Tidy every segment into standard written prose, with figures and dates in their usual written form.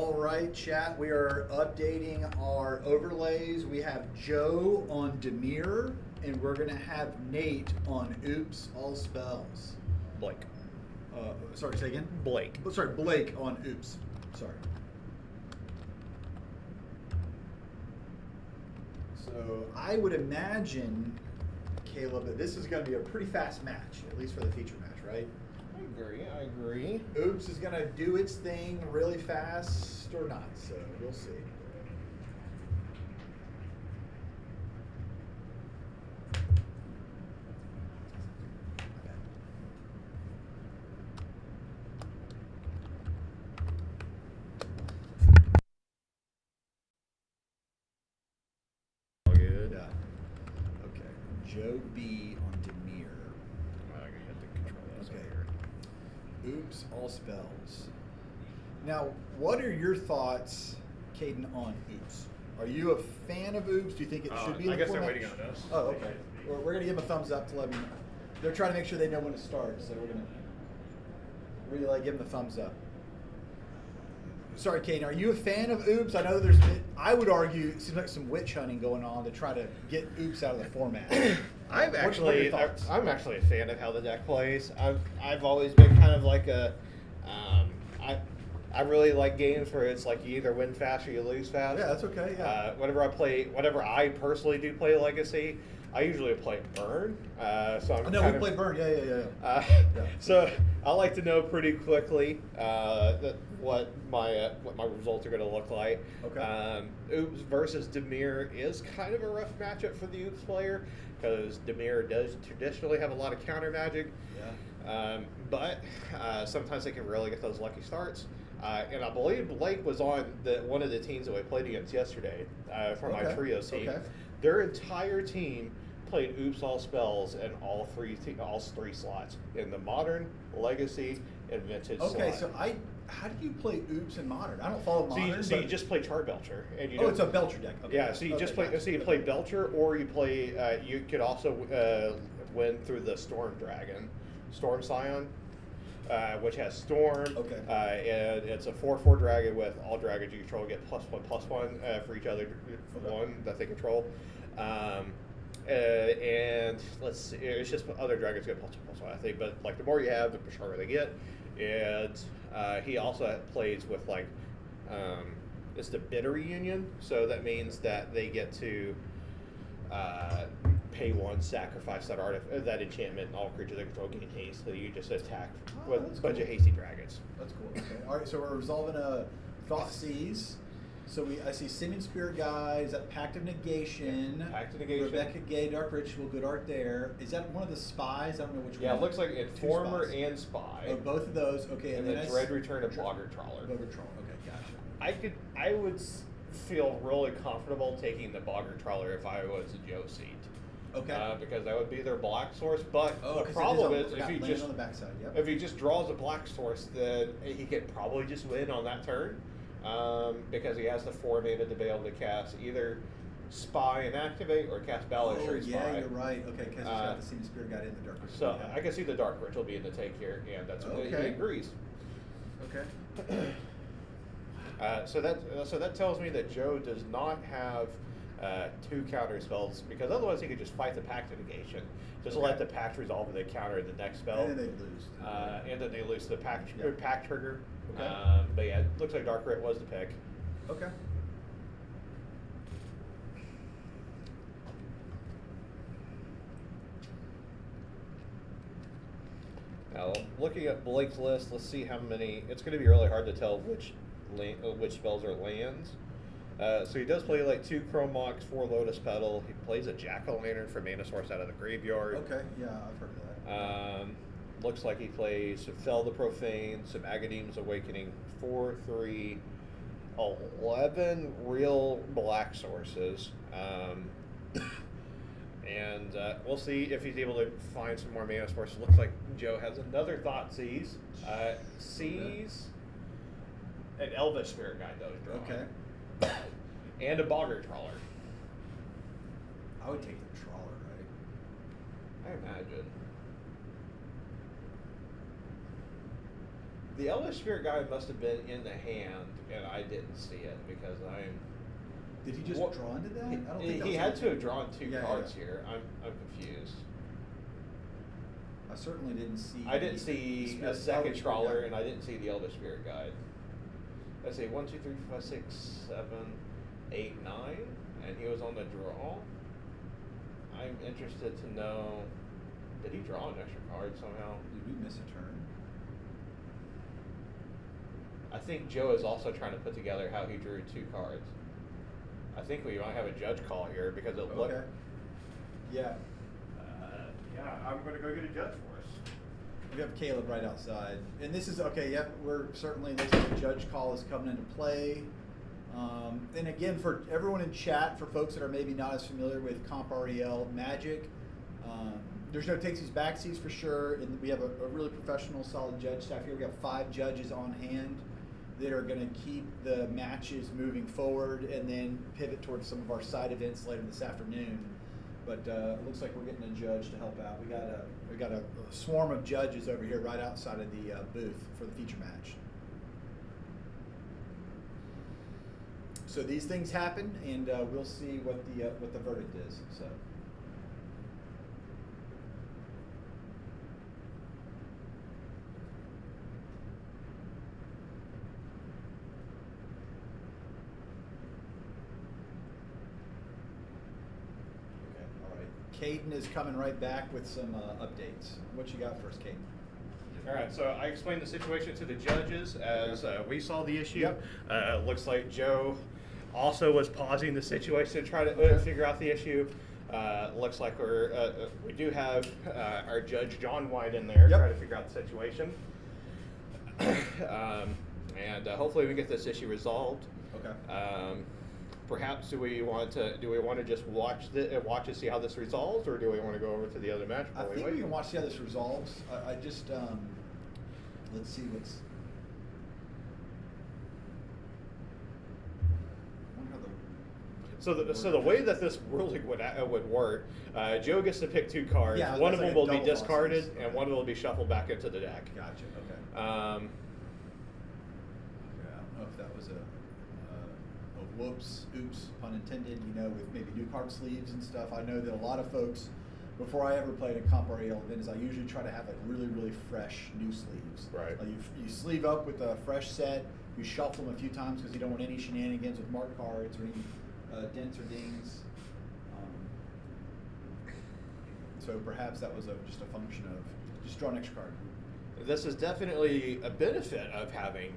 All right, chat. We are updating our overlays. We have Joe on Dimir, and we're going to have Nate on Oops All Spells. Blake. Sorry, say again? Blake. Oh, sorry, Blake on Oops. Sorry. So I would imagine, Caleb, that this is going to be a pretty fast match, at least for the feature match, right? I agree. Oops is going to do its thing really fast or not, so we'll see. All good. Yeah. Okay. Joe B on Dimir. I have to control this Okay. here. Oops, all spells. Now, what are your thoughts, Caden, on Oops? Are you a fan of Oops? Do you think it should be in the I guess they're format? waiting on us. Oh, okay. We're going to give them a thumbs up to let me know. They're trying to make sure they know when to start, so we're going to really give them the thumbs up. Sorry, Caden, are you a fan of Oops? I know I would argue it seems like some witch hunting going on to try to get Oops out of the format. I'm What are actually your thoughts? I'm actually a fan of how the deck plays. I've always been kind of like a I really like games where it's like you either win fast or you lose fast. Yeah, that's okay. Yeah. Whenever I personally do play Legacy, I usually play Burn. So I'm No, kind we of, play Burn. Yeah. Uh, Yeah. So I like to know pretty quickly what my results are going to look like. Okay. Oops versus Dimir is kind of a rough matchup for the Oops player because Dimir does traditionally have a lot of counter magic. Yeah. But sometimes they can really get those lucky starts. And I believe Blake was on one of the teams that we played against yesterday for my trio team. Okay. Their entire team played Oops All Spells in all three slots in the Modern, Legacy, and Vintage Okay, slot. so how do you play Oops in Modern? I don't follow Modern. So you just play Chart Belcher, and you Oh, it's a Belcher deck. Okay. yeah. So you just play. Gotcha. So you play Belcher, or you play. You could also win through the Storm Dragon, Storm Scion, which has Storm. Okay. And it's a 4/4 dragon with all dragons you control get +1/+1 for each other one that they control. And let's see, it's just other dragons get +1/+1, I think. But like the more you have, the stronger they get. And he also plays with like it's the Bitter Union, so that means that they get to pay one, sacrifice that enchantment, and all creatures they control gain haste. So you just attack with a bunch of hasty dragons. That's cool. Okay. All right, so we're resolving a Thoughtseize. So I see Simian Spirit Guide. Is that Pact of Negation? Yeah, Pact of Negation. Rebecca Gay, Dark Ritual, good art there. Is that one of the spies? I don't know which one. Yeah, it looks like Informer spies. and Spy. Oh, both of those. Okay, and then Dread Return and Blogger Trawler. Blogger Trawler. Okay, gotcha. I would feel really comfortable taking the Blogger Trawler if I was a Joe seat. Okay. Because that would be their black source. But the 'cause problem it is got if land on the backside. Yep. if he just draws a black source, then he could probably just win on that turn. Because he has the 4 mana to be able to cast either Spy and activate or cast Balustrade Spy. Yeah, you're right. Okay, because he's got the Simian Spirit Guide in the Dark Ritual. So yeah. I can see the Dark Ritual being the take here, and that's what he agrees. Okay. So that tells me that Joe does not have 2 counter spells, because otherwise he could just fight the Pact of Negation. Just let the Pact resolve the counter of the next spell. And then they lose. And then they lose the Pact trigger. Okay. But yeah, it looks like Dark Rit was the pick. Okay. Now, looking at Blake's list, let's see how many. It's going to be really hard to tell which spells are lands. So he does play like 2 Chrome Mox, 4 Lotus Petal. He plays a Jack-o'-lantern for mana source out of the graveyard. Okay, yeah, I've heard of that. Looks like he plays some Fell the Profane, some Agadeem's Awakening, 4, 3, 11 real black sources. And we'll see if he's able to find some more mana sources. Looks like Joe has another Thoughtseize. Sees an Elvish Spirit Guide, though, he's drawing. Okay. And a Bogger Trawler. I would take the Trawler, right? I imagine. The Elvish Spirit Guide must have been in the hand, and I didn't see it because Did he just draw into that? I don't think that he was had it. to have drawn two Yeah, cards yeah. here. I'm confused. I certainly didn't see. I didn't see a second trawler, and I didn't see the Elvish Spirit Guide. Let's see, 1, 2, 3, 4, 5, 6, 7, 8, 9, and he was on the draw. I'm interested to know, did he draw an extra card somehow? Did we miss a turn? I think Joe is also trying to put together how he drew two cards. I think we might have a judge call here because it looked. Okay. Yeah. Yeah, I'm going to go get a judge for us. We have Caleb right outside, and this is okay. Yep, we're certainly looks like the judge call is coming into play. And again, for everyone in chat, for folks that are maybe not as familiar with Comp REL Magic, there's no takesies backsies for sure, and we have a really professional, solid judge staff here. We got 5 judges on hand that are going to keep the matches moving forward, and then pivot towards some of our side events later this afternoon. But it looks like we're getting a judge to help out. We got a swarm of judges over here right outside of the booth for the feature match. So these things happen, and we'll see what the verdict is. So. Caden is coming right back with some updates. What you got for us, Caden? All right, so I explained the situation to the judges as we saw the issue. Yep. Looks like Joe also was pausing the situation to try to figure out the issue. Looks like we do have our judge John White in there trying to figure out the situation. And hopefully we get this issue resolved. Okay. Perhaps do we want to just watch and see how this resolves, or do we want to go over to the other match? I think we can watch see how this resolves. I just let's see what's. So the way that this ruling would work, Joe gets to pick 2 cards. Yeah, one of like them a will be double discarded, process. and one of them will be shuffled back into the deck. Gotcha. Okay. Um, I don't know if that was a whoops, oops, pun intended, with maybe new card sleeves and stuff. I know that a lot of folks, before I ever played a Comp REL event, I usually try to have like really, really fresh new sleeves. Right. Like you sleeve up with a fresh set, you shuffle them a few times because you don't want any shenanigans with marked cards or any dents or dings. So perhaps that was just a function of just draw an extra card. This is definitely a benefit of having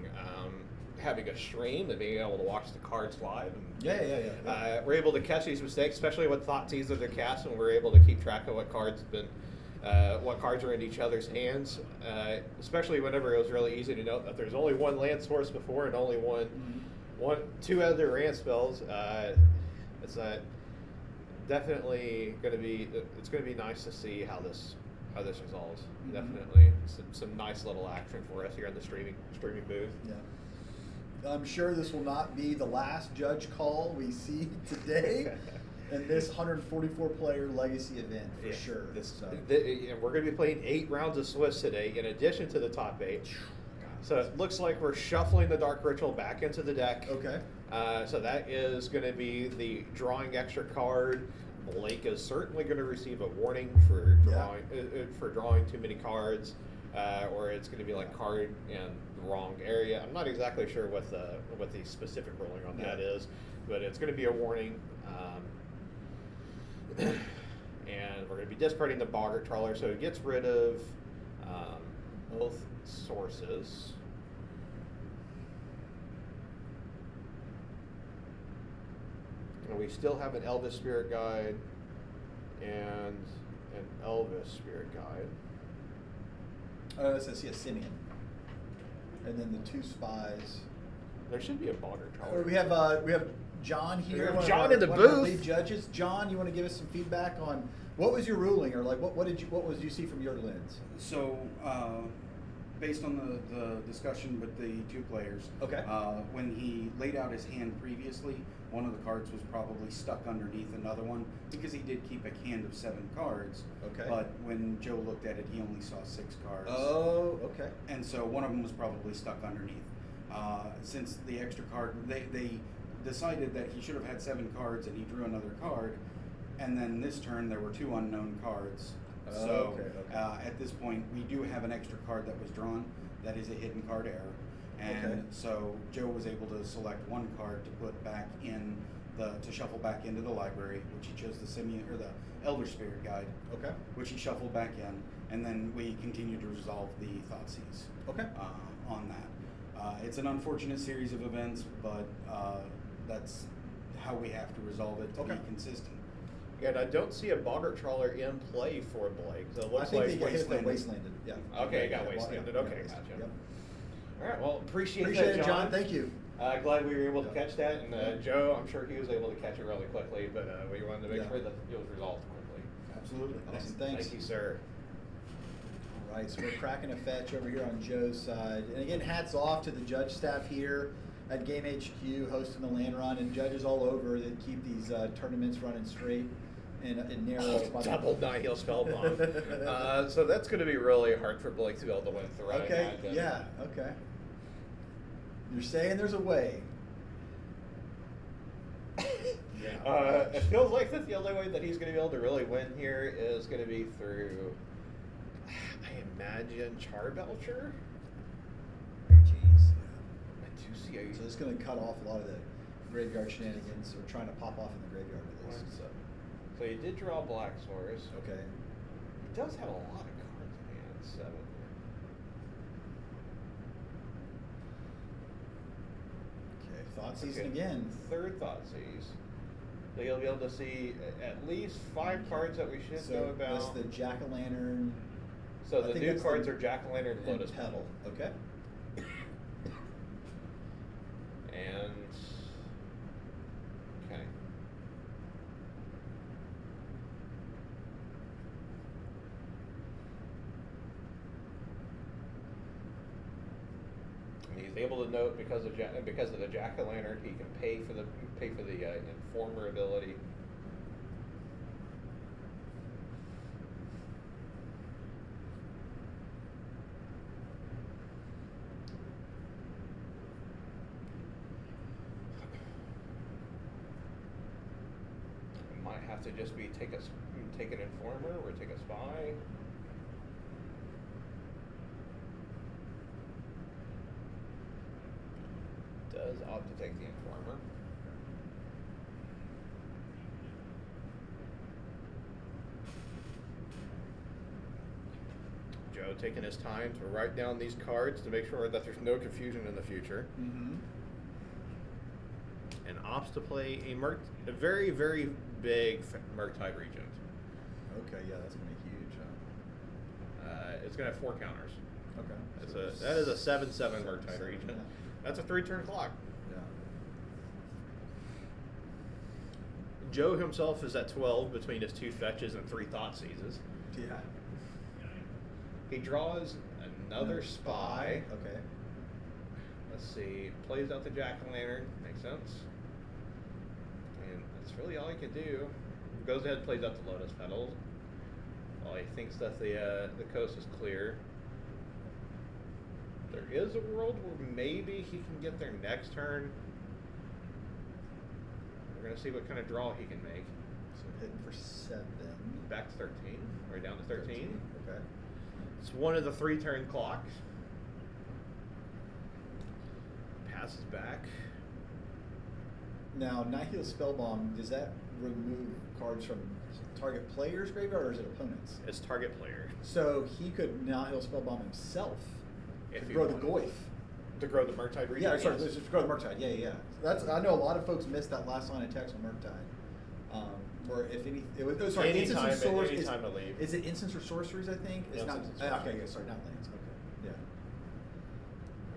a stream and being able to watch the cards live. And, Yeah. we're able to catch these mistakes, especially with Thoughtseize that they're cast, and we're able to keep track of what cards are in each other's hands. Especially whenever it was really easy to know that there's only one land source before and only two other land spells. It's definitely going to be nice to see how this resolves. Mm-hmm. Definitely some nice little action for us here in the streaming booth. Yeah. I'm sure this will not be the last judge call we see today in this 144-player legacy event, for sure. And we're going to be playing 8 rounds of Swiss today, in addition to the top 8. So it looks like we're shuffling the Dark Ritual back into the deck. Okay. So that is going to be the drawing extra card. Blake is certainly going to receive a warning for drawing too many cards, or it's going to be like card in the wrong area. I'm not exactly sure what the specific ruling on that is, but it's going to be a warning. And we're going to be discarding the Boggart Trawler, so it gets rid of both sources. And we still have an Elvis Spirit Guide and an Elvis Spirit Guide. It says a Simeon. And then the 2 spies. There should be a Boggart Trawler. We have John here. We have one John of our, in the one of our booth. lead judges. John, you want to give us some feedback on what was your ruling, or like what did you see from your lens? So, based on the discussion with the 2 players, Okay. When he laid out his hand previously, one of the cards was probably stuck underneath another one because he did keep a hand of 7 cards. Okay. But when Joe looked at it, he only saw 6 cards. Oh, okay. And so one of them was probably stuck underneath. Since the extra card, they decided that he should have had 7 cards, and he drew another card. And then this turn, there were 2 unknown cards. Oh, So okay. at this point, we do have an extra card that was drawn. That is a hidden card error. And Okay. so Joe was able to select 1 card to put back in to shuffle back into the library, which he chose the Elder Spirit Guide, Okay. which he shuffled back in, and then we continued to resolve the Thoughtseize. Okay. On that, it's an unfortunate series of events, but that's how we have to resolve it to Okay. be consistent. And I don't see a boggart trawler in play for Blake. So it I looks think like they got hit with Wastelanded. Wastelanded. Yeah. Okay, it got Yeah, Wastelanded. yeah, Okay, yeah, gotcha. Yep. All right. Well, appreciate Appreciate that, it, John. Thank you. Glad we were able to catch that, and Joe, I'm sure he was able to catch it really quickly, but we wanted to make Yeah. sure that it was resolved quickly. Absolutely. Awesome. Thanks. Thank you, sir. All right, so we're cracking a fetch over here on Joe's side. And again, hats off to the judge staff here at Game HQ hosting the Landrun, and judges all over that keep these tournaments running straight and narrow. Double Nihil Spellbomb. So that's going to be really hard for Blake to be able to win through. I Okay, imagine. yeah, okay. You're saying there's a way. It feels like that the only way that he's going to be able to really win here is going to be through, I imagine, Charbelcher. Jeez. I do see a. So it's going to cut off a lot of the graveyard shenanigans, or trying to pop off in the graveyard at least. So he did draw Black Source. Okay. He does have a lot of cards in hand. 7. Okay, Thoughtseize again. Third Thoughtseize. So you'll be able to see at least 5 cards that we should know about. That's the Jack-o'-lantern. So I the think new that's cards the- are Jack-o'-lantern and Lotus Petal. Okay. And okay. And he's able to note because of the Jack-o'-lantern, he can pay for the Informer ability. Might have to just be take an Informer or take a Spy. Does opt to take the Informer. Joe taking his time to write down these cards to make sure that there's no confusion in the future. Mm-hmm. And opts to play a very, very big Murktide Regent. Okay, yeah, that's gonna be huge. It's going to have 4 counters. Okay. That is a 7/7 Murktide 7/7, Regent. yeah. That's a 3-turn clock. Yeah. Joe himself is at 12 between his 2 fetches and 3 Thoughtseizes. Yeah. He draws another Spy. Okay. Let's see. Plays out the Jack-o'-lantern. Makes sense. And that's really all he can do. Goes ahead and plays out the Lotus Petals. Well, he thinks that the coast is clear. There is a world where maybe he can get there next turn. We're going to see what kind of draw he can make. So hitting for 7. Back to 13. Right down to 13. Okay. It's one of the 3-turn clocks. Passes back. Now, Nihil Spellbomb, does that remove cards from target player's graveyard, or is it opponent's? It's target player. So he could Nihil Spellbomb himself If to he grow the wanted. Goyf. To grow the Murktide Regent? Yeah, sorry, yes. to grow the Murktide. Yeah. That's, I know a lot of folks missed that last line of text on Murktide. Where if any, it was, oh, sorry, instants or sorceries. Anytime I leave. Is it instants or sorceries? I think it's not. Instants and Okay, sorceries. sorry, not lands. Okay, yeah.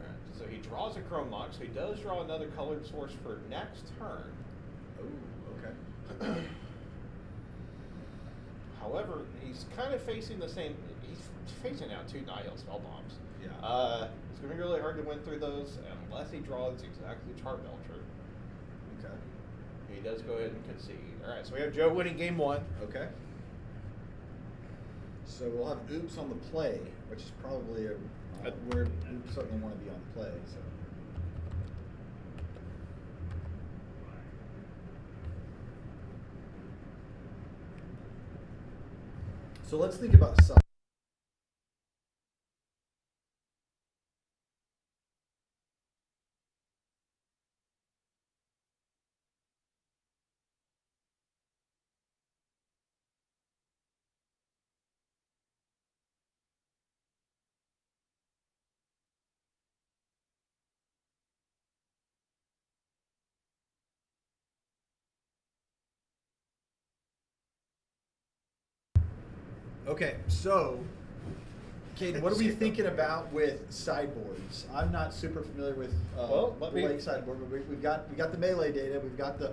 Alright, so he draws a Chrome Mox, so he does draw another colored source for next turn. Oh, okay. However, he's kind of facing the same. He's facing now 2 Nihil Spellbombs. Yeah. It's going to be really hard to win through those unless he draws exactly Charbelcher. Okay. He does go ahead and concede. All right, so we have Joe winning game 1. Okay. So we'll have oops on the play, which is probably where oops certainly want to be on the play. So let's think about size. Okay, so, Caden, what are we thinking about with sideboards? I'm not super familiar with Blake sideboard, but we've got the melee data, we've got the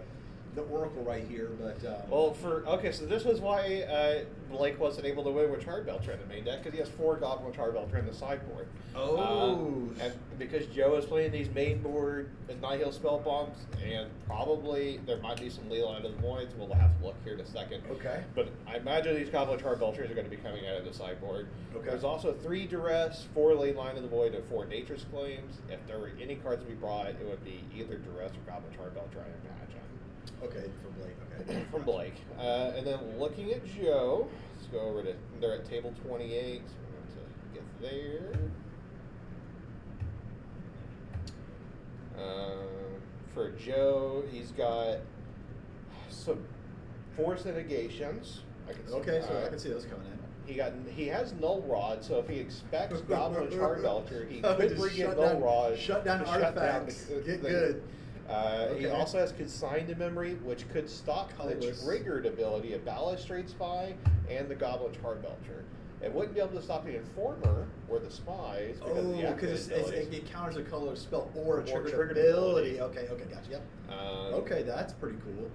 oracle right here, but so this was why Blake wasn't able to win with Charbelcher in the main deck, because he has 4 Goblin Charbelcher in the sideboard. And because Joe is playing these main board Nihil spell bombs, and probably there might be some Leela out of the Voids. We'll have to look here in a second. Okay. But I imagine these Goblin Charbelchers are going to be coming out of the sideboard. Okay. There's also 3 Duress, 4 Ley Line of the Void, and 4 Nature's Claims. If there were any cards to be brought, it would be either Duress or Goblin Charbelcher, I imagine. Okay, from Blake. Okay. From Blake. And then looking at Joe, let's go over to, they're at table 28, so we're going to get there. For Joe, he's got some force negations. I can see, so I can see those coming in. He has Null Rod, so if he expects Goblin Charbelcher, he Oh, could just bring in shut Null down- Rod. shut down to artifacts. the Get thing. good. He Okay. also has Consigned to Memory, which could stop Colorless. the triggered ability of Balustrade Spy and the Goblin Charbelcher. It wouldn't be able to stop the Informer or the Spies because of the because active it counters a colorless spell or a triggered triggered ability. ability. Okay, gotcha. Yep. Okay, that's pretty cool.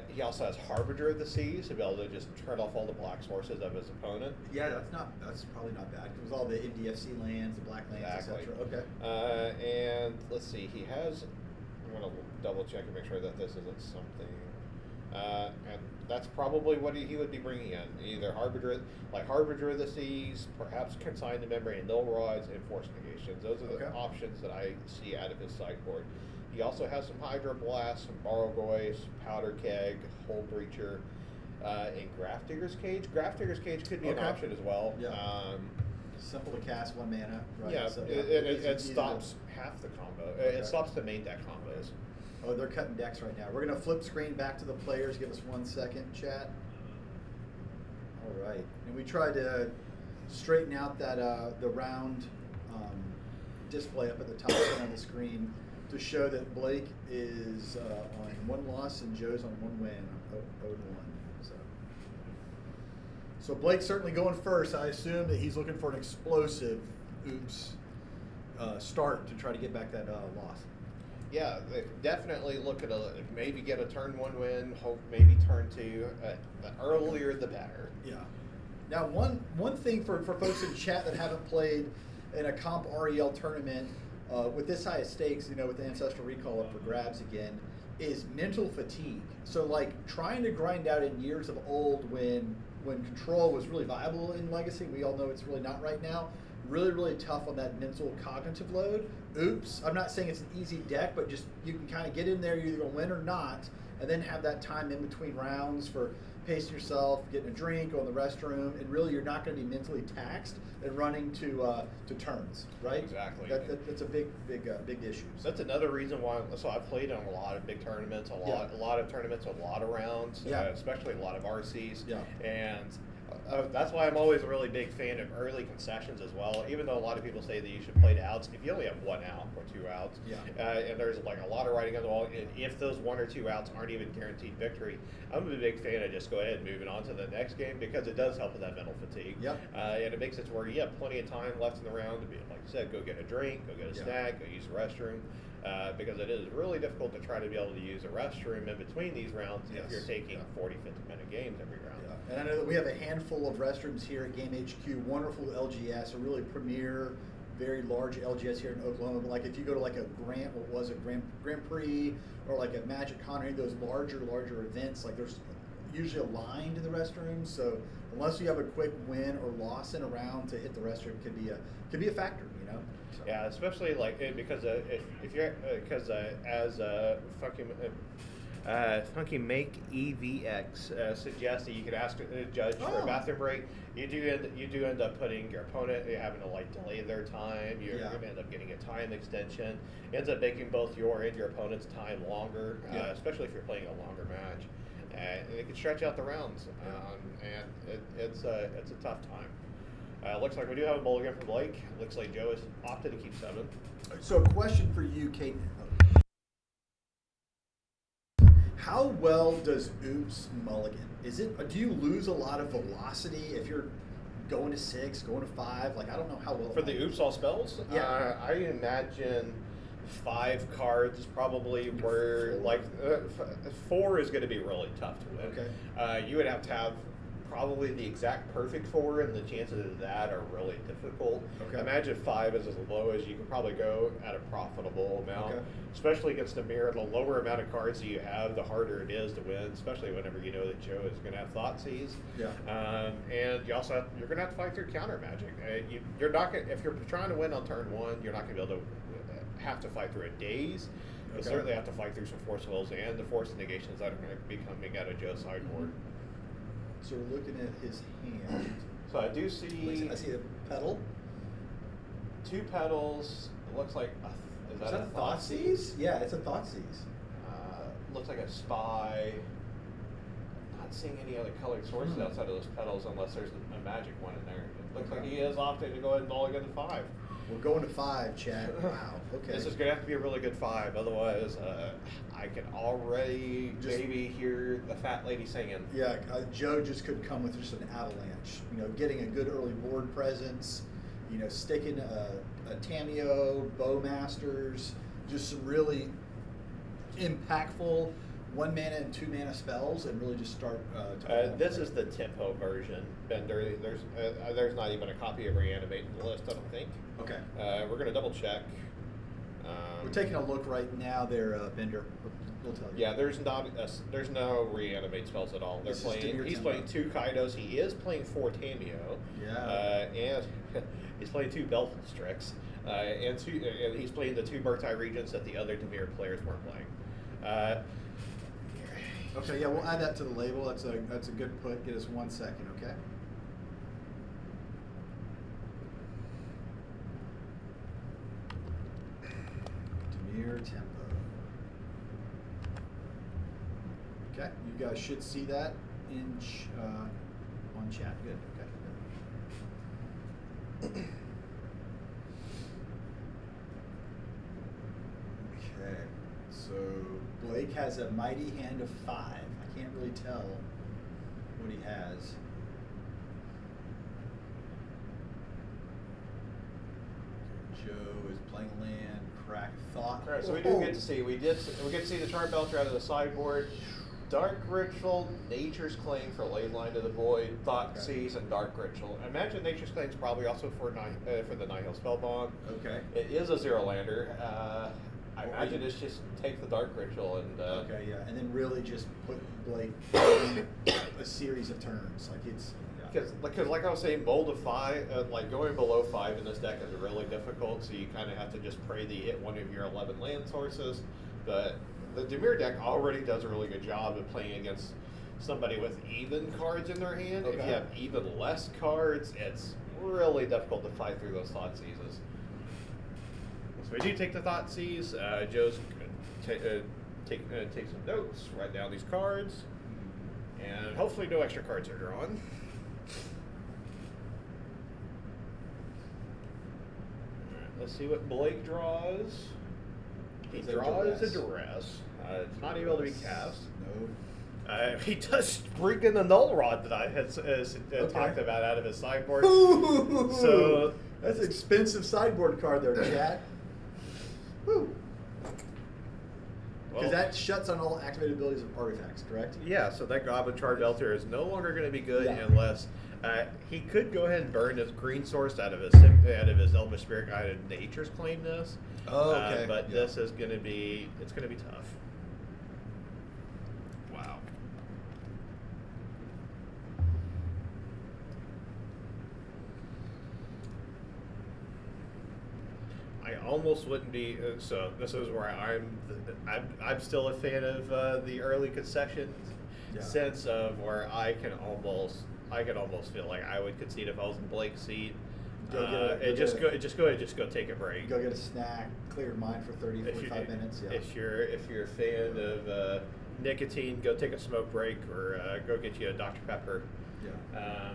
He also has Harbinger of the Seas to be able to just turn off all the black sources of his opponent. Yeah, that's probably not bad. It was all the NDFC lands, the black lands, Exactly. etc. Okay. And let's see, he has. I'm going to double check and make sure that this isn't something. And that's probably what he would be bringing in. Either Harbinger of the Seas, perhaps Consigned to Memory and Null Rods, and Force Negations. Those are the options that I see out of his sideboard. He also has some Hydro Blast, some Bargoyes, Powder Keg, Hole Breacher, and Grafdigger's Cage. Grafdigger's Cage could be an option as well. Yeah. Simple to cast, 1 mana. Right? Yeah, So, it stops half the combo. It stops the main deck combos. Oh, they're cutting decks right now. We're going to flip screen back to the players. Give us 1 second, chat. All right. And we tried to straighten out that the round display up at the top center of the screen to show that Blake is on 1 loss and Joe's on 1 win, 0-1. So Blake's certainly going first. I assume that he's looking for an explosive start to try to get back that loss. Yeah, they definitely look at maybe get a turn 1 win, hope maybe turn 2. The earlier the better. Yeah. Now, one thing for folks in chat that haven't played in a comp REL tournament with this high of stakes, with the Ancestral Recall up for grabs again, is mental fatigue. So, like, trying to grind out in years of old when control was really viable in Legacy, we all know it's really not right now. Really, really tough on that mental cognitive load. Oops. I'm not saying it's an easy deck, but just you can kind of get in there, you're either going to win or not, and then have that time in between rounds for pacing yourself, getting a drink, going to the restroom, and really you're not going to be mentally taxed and running to turns, right? Exactly. That's a big issue. So that's another reason why. So I've played in a lot of big tournaments, a lot of tournaments, a lot of rounds, especially a lot of RCs, and. That's why I'm always a really big fan of early concessions as well. Even though a lot of people say that you should play to outs, if you only have 1 out or 2 outs, and there's like a lot of writing on the wall, and if those 1 or 2 outs aren't even guaranteed victory, I'm a big fan of just go ahead and moving on to the next game because it does help with that mental fatigue. And it makes it to where you have plenty of time left in the round to be, like you said, go get a drink, go get a snack, go use the restroom. Because it is really difficult to try to be able to use a restroom in between these rounds if you're taking 40, 50-minute games every round. And I know that we have a handful of restrooms here at Game HQ, wonderful LGS, a really premier very large LGS here in Oklahoma. But like if you go to like a Grand Prix or like a Magic Con or any of those larger events, like there's usually a line to the restrooms. So unless you have a quick win or loss in a round, to hit the restroom could be a factor, you know. So. Yeah, especially like because if you're because as Funky Make EVX suggests that you could ask a judge for a bathroom break. You do end up putting your opponent, you're having to like delay their time. You're going to end up getting a time extension. It ends up making both your and your opponent's time longer, especially if you're playing a longer match. And it can stretch out the rounds, and it's a tough time. Looks like we do have a mulligan for Blake. Looks like Joe has opted to keep 7. So a question for you, Kate. How well does Oops mulligan? Do you lose a lot of velocity if you're going to 6, going to 5? Like I don't know how well. For the Oops all spells? Yeah. I imagine 5 cards is probably where 4 is going to be really tough to win. Okay. You would have to have probably the exact perfect 4, and the chances of that are really difficult. Okay. Imagine 5 is as low as you can probably go at a profitable amount, especially against Dimir. The lower amount of cards that you have, the harder it is to win, especially whenever you know that Joe is going to have Thoughtseize. Yeah. And you also you're going to have to fight through counter magic. You're not gonna, if you're trying to win on turn 1, you're not going to be able to have to fight through a daze. You certainly have to fight through some force wills and the force negations that are going to be coming out of Joe's sideboard. So we're looking at his hand. So I do see. I see a pedal. 2 petals. It looks like is that a Thoughtseize? Yeah, it's a Thoughtseize. Looks like a spy. Not seeing any other colored sources outside of those petals unless there's a magic one in there. It looks like he is opting to go ahead and mulligan to 5. We're going to 5, Chad. Wow. Okay. This is going to have to be a really good 5. Otherwise, I can already maybe hear the fat lady singing. Yeah, Joe just could come with just an avalanche. You know, getting a good early board presence. You know, sticking a Tameo, Bowmasters, just some really impactful 1 mana and 2 mana spells, and really just start. This is the tempo version, Bender. There's not even a copy of Reanimate in the list, I don't think. Okay. We're going to double check. We're taking a look right now there, Bender. We'll tell you. Yeah, there's no Reanimate spells at all. He's playing 2 Kaidos. He is playing 4 Tameo. Yeah. And he's playing 2 Belfast and he's playing the 2 Murtai Regents that the other Dimir players weren't playing. Okay, yeah, we'll add that to the label. That's a good put. Get us 1 second, okay? Dimir tempo. Okay, you guys should see that on chat. Good. Okay. Okay. So Blake has a mighty hand of 5. I can't really tell what he has. Joe is playing a land, crack thought. All right, so we do get to see we get to see the Charm Belcher out of the sideboard. Dark Ritual, Nature's Claim for Leyline to the Void, Thoughtseize, and Dark Ritual. I imagine Nature's Claim is probably also for the Nihil Spellbomb. Okay. It is a 0-lander. I imagine it's just take the Dark Ritual and. Okay, yeah, and then really just put Blake in a series of turns, like it's. Because like I was saying, mold of 5, like going below 5 in this deck is really difficult. So you kind of have to just pray that you hit one of your 11 land sources. But the Dimir deck already does a really good job of playing against somebody with even cards in their hand. Okay. If you have even less cards, it's really difficult to fight through those Thoughtseizes. So we do take the Thoughtseize. Joe's take some notes, write down these cards, and hopefully no extra cards are drawn. Let's see what Blake draws. He draws a Duress. It's not able to be cast. No. He does bring in the Null Rod that I had talked about out of his sideboard. Ooh, so that's an expensive sideboard card there, Chad. Woo. Because that shuts on all activated abilities of artifacts, correct? Yeah, so that Goblin Charge Belter is no longer going to be good Yeah. unless He could go ahead and burn his green source out of his Elvish Spirit Guide. Nature's claim this. Oh, okay. But this is going to be tough. Wow. I almost wouldn't be. So this is where I'm still a fan of the early concessions, sense of where I can almost feel like I would concede if I was in Blake's seat. Just go take a break. Go get a snack, clear your mind for 30, 45 minutes. Yeah. If you're a fan of nicotine, go take a smoke break or go get you a Dr. Pepper. Yeah.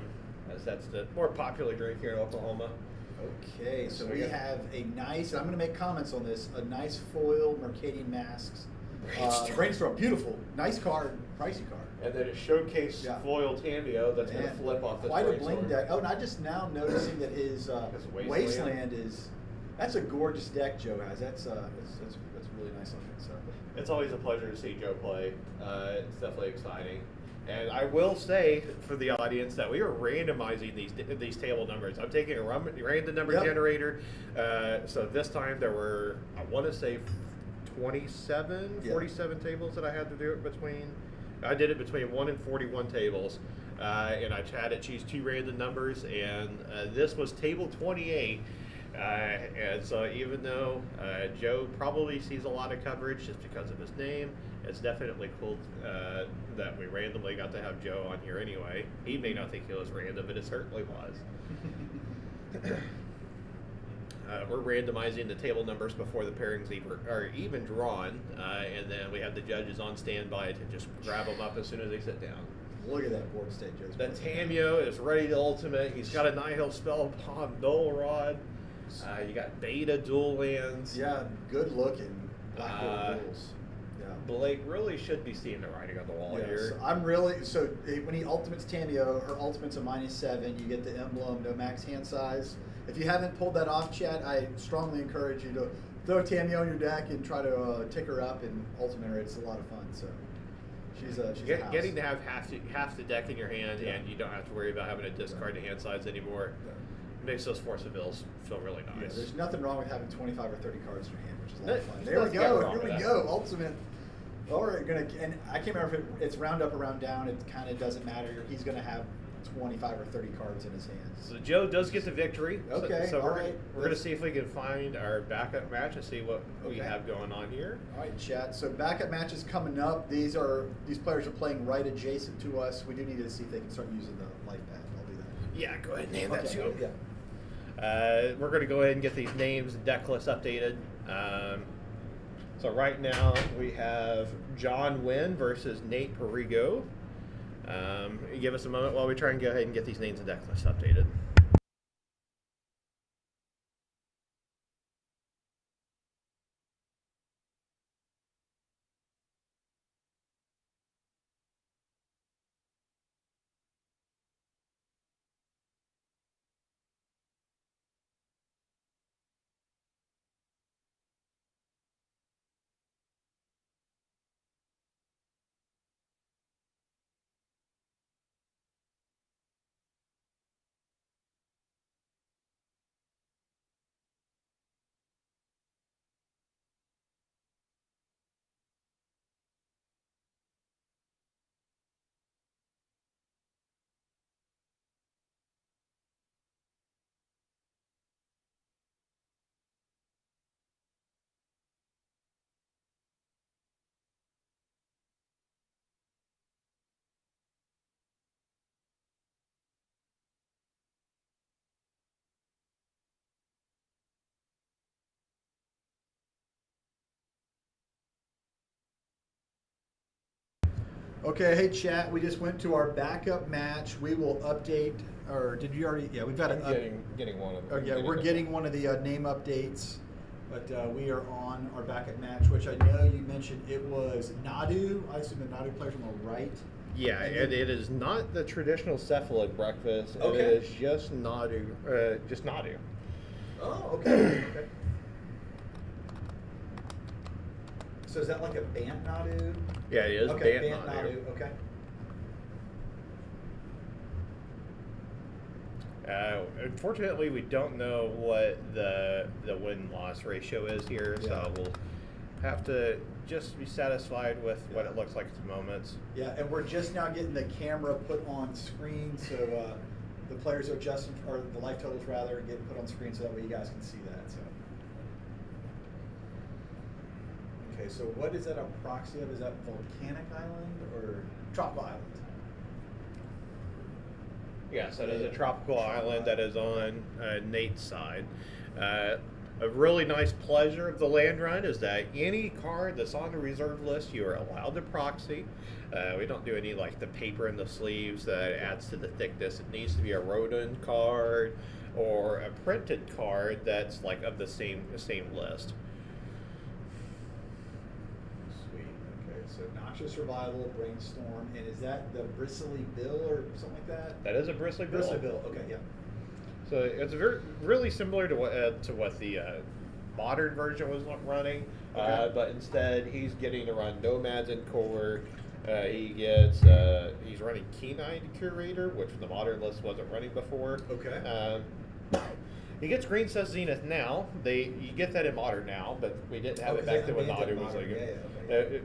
As that's the more popular drink here in Oklahoma. Okay, so we have a nice, I'm going to make comments on this, a nice foil Mercadian Masks. Brainstorm, beautiful. Nice card, pricey card. And then a showcase foil Tameo that's going to flip off this quite a Brainstorm. bling deck. Oh, and I just now noticing that his Wasteland is, that's a gorgeous deck Joe has. That's really nice looking. So it's always a pleasure to see Joe play. It's definitely exciting. And I will say for the audience that we are randomizing these table numbers. I'm taking a random number generator. So this time there were, I want to say, 47 tables that I had to do it between. I did it between 1 and 41 tables. And I had to choose 2 random numbers. And this was table 28. And so even though Joe probably sees a lot of coverage just because of his name, it's definitely cool that we randomly got to have Joe on here anyway. He may not think it was random, but it certainly was. We're randomizing the table numbers before the pairings are even drawn, and then we have the judges on standby to just grab them up as soon as they sit down. Look at that board state, Joe's. The Tameo is ready to ultimate. He's got a Nihil spell upon Dole Rod. You got Beta dual lands. Yeah, good looking Black Gold duels. Yeah. Blake really should be seeing the writing on the wall here. So when he ultimates Tameo, her ultimate's a -7. You get the emblem, no max hand size. If you haven't pulled that off, chat, I strongly encourage you to throw Tameo in your deck and try to tick her up and ultimate her. It's a lot of fun. So she's a house. Getting to have half the deck in your hand, and you don't have to worry about having to discard the hand size anymore. Yeah. Makes those Force of Wills feel really nice. Yeah, there's nothing wrong with having 25 or 30 cards in your hand, which is a lot of fun. There's There we nothing go. wrong Here we with go. that. Ultimate. Or and I can't remember if it's round up or round down. It kind of doesn't matter. He's going to have 25 or 30 cards in his hands. So Joe does get the victory. Okay, So all we're right. going to see if we can find our backup match and see what we have going on here. All right, chat. So backup matches coming up. These players are playing right adjacent to us. We do need to see if they can start using the life pad. I'll do that. Yeah, go ahead and name that to him. Yeah. We're going to go ahead and get these names and deck lists updated. So right now we have John Wynn versus Nate Perigo. Give us a moment while we try and go ahead and get these names and deck lists updated. Okay, hey chat. We just went to our backup match. We will update. Or did you already? Yeah, we've got I'm getting one of them. yeah, we're getting one of the name updates. But we are on our backup match, which I know you mentioned it was Nadu. I assume the Nadu player's on the right. Yeah, and it is not the traditional cephalic breakfast. Okay. It is just Nadu. Just Nadu. Oh, okay. Okay. So is that like a Bant Nadu? Yeah, it is Okay, Bant Bant Nadu. Nadu. Okay. Unfortunately, we don't know what the win-loss ratio is here, Yeah. so we'll have to just be satisfied with what it looks like at the moment. Yeah, and we're just now getting the camera put on screen, so the players are adjusting, or the life totals rather, getting put on screen so that way you guys can see that. So. Okay, so what is that a proxy of? Is that Volcanic Island or Tropical Island? Yes, that is a Yeah. tropical island that is on Nate's side. A really nice pleasure of the Landrun is that any card that's on the reserve list, you are allowed to proxy. We don't do any like the paper in the sleeves that adds to the thickness. It needs to be a Rodin card or a printed card that's like of the same list. Sweet. Okay, so Noxious Survival, Brainstorm, and is that the Bristly Bill or something like that? That is a Bristly Bill. Bristly Bill. Okay, yeah. So it's really similar to what the modern version was running, Okay. but instead he's getting to run Nomads and Core. He's running Keen-Eyed Curator, which the modern list wasn't running before. Okay. He gets Green Says Zenith now. You get that in modern now, but we didn't have it back then when Nadu was legal.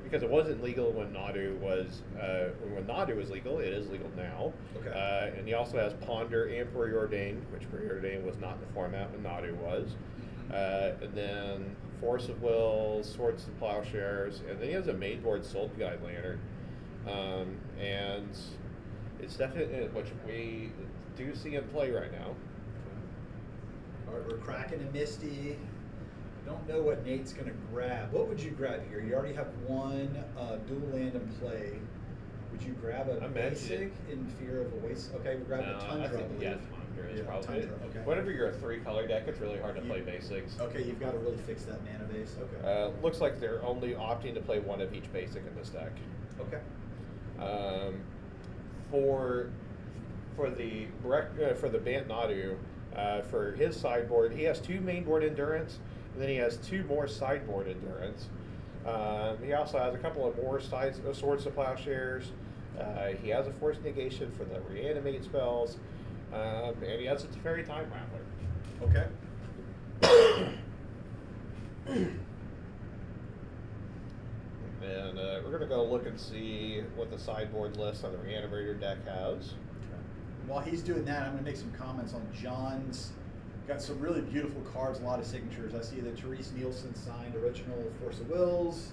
Because it wasn't legal when Nadu was legal. It is legal now. Okay. And he also has Ponder and Preordain, which Preordain was not in the format when Nadu was. And then Force of Will, Swords to Plowshares, and then he has a main board Soul Guide Lantern. And it's definitely which we do see in play right now. All right, we're cracking a Misty. Don't know what Nate's going to grab. What would you grab here? You already have one dual land in play. Would you grab a basic in fear of a waste? Okay, we'll grab a Tundra. I think, yeah, Tundra is probably Tundra, it. okay. Whenever you're a 3-color deck, it's really hard to play basics. Okay, you've got to really fix that mana base. Okay. Looks like they're only opting to play one of each basic in this deck. Okay. For the Bant Nadu, for his sideboard, he has 2 mainboard endurance, and then he has 2 more sideboard endurance. He also has a couple of more Swords to Plowshares. He has a Force Negation for the Reanimate spells, and he has a Teferi Time Rattler. Okay. And we're going to go look and see what the sideboard list on the Reanimator deck has. While he's doing that, I'm going to make some comments on John's. Got some really beautiful cards, a lot of signatures. I see that Therese Nielsen signed original Force of Wills.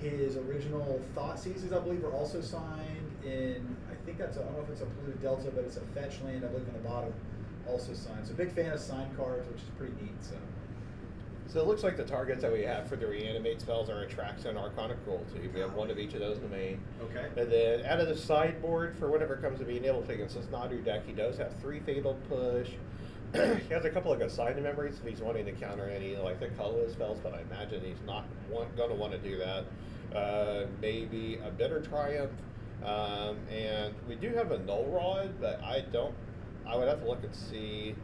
His original Thought Seizes, I believe, are also signed in, I think that's, I don't know if it's a Polluted Delta, but it's a fetch land, I believe, on the bottom, also signed. So big fan of signed cards, which is pretty neat. So it looks like the targets that we have for the Reanimate spells are Attraction and Arcana Cruelty. We have one of each of those in the main. Okay. And then out of the sideboard, for whenever it comes to being able to play against this Nadu deck, he does have 3 Fatal Push. He has a couple of Assigned Memories if he's wanting to counter any like the colorless spells, but I imagine he's not going to want to do that. Maybe a Bitter Triumph. And we do have a Null Rod, but I would have to look and see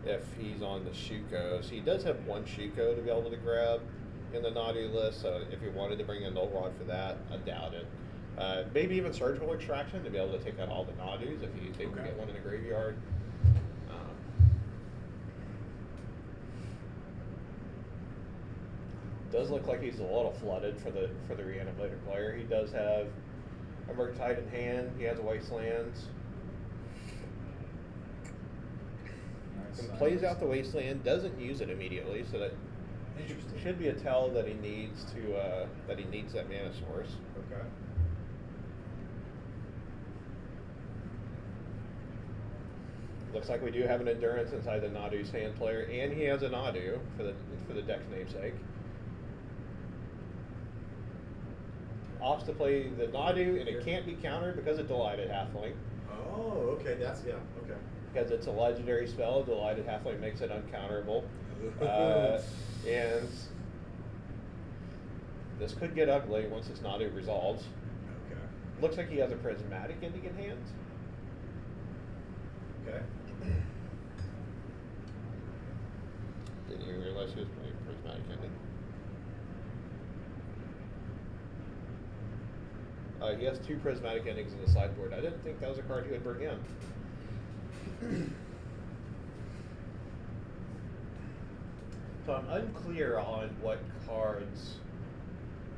if he's on the Shukos. He does have 1 Shuko to be able to grab in the Nadu list, so if he wanted to bring a Null Rod for that, I doubt it. Maybe even Surgical Extraction to be able to take out all the Nadus if he can get one in the graveyard. Does look like he's a little flooded for the Reanimator player. He does have a Murktide in hand. He has a Wastelands. And plays out the Wasteland, doesn't use it immediately, so that should be a tell that he needs that mana source. Okay. Looks like we do have an Endurance inside the Nadu's hand player, and he has a Nadu for the deck's namesake. Opts to play the Nadu, and it can't be countered because of Delighted Halfling. Oh, okay. That's, yeah, okay. Because it's a legendary spell, Delighted Halfling makes it uncounterable. And this could get ugly once this Nadu resolves. Okay. Looks like he has a Prismatic Ending in hand. Okay. Didn't even realize he was playing Prismatic Ending. He has 2 Prismatic Endings in the sideboard. I didn't think that was a card he would bring in. So I'm unclear on what cards.